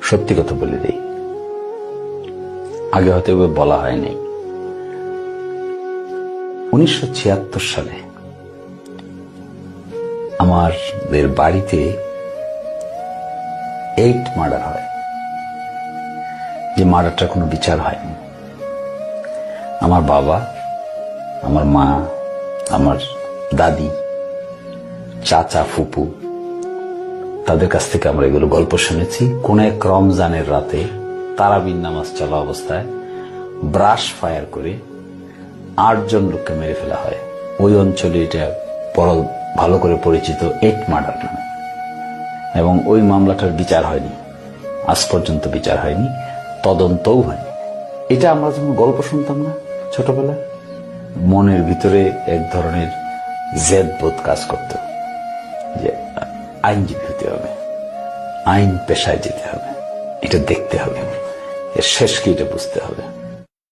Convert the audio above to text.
সত্যি কথা বলে দেই, আগে হয়তো বলা হয়নি। 1976 সালে আমাদের বাড়িতে 8 মার্ডার হয়, যে মার্ডারটার কোনো বিচার হয়নি। আমার বাবা, আমার মা, আমার দাদি, চাচা, ফুপু, তাদের কাছ থেকে আমরা এগুলো গল্প শুনেছি। কোন এক রমজানের রাতে তারাবির নামাজ চলা অবস্থায় ব্রাশ ফায়ার করে 8 জন লোককে মেরে ফেলা হয়। ওই অঞ্চলে এটা বড় ভালো করে পরিচিত 8 মার্ডার নামে। এবং ওই মামলাটার বিচার হয়নি, আজ পর্যন্ত বিচার হয়নি, তদন্তও হয়নি। এটা আমরা যখন গল্প শুনতাম না ছোটবেলায়, মনের ভিতরে এক ধরনের জেদ বোধ কাজ করত যে আইনজীবী হতে হবে, আইন পেশায় যেতে হবে, এটা দেখতে হবে, এর শেষ কি এটা বুঝতে হবে।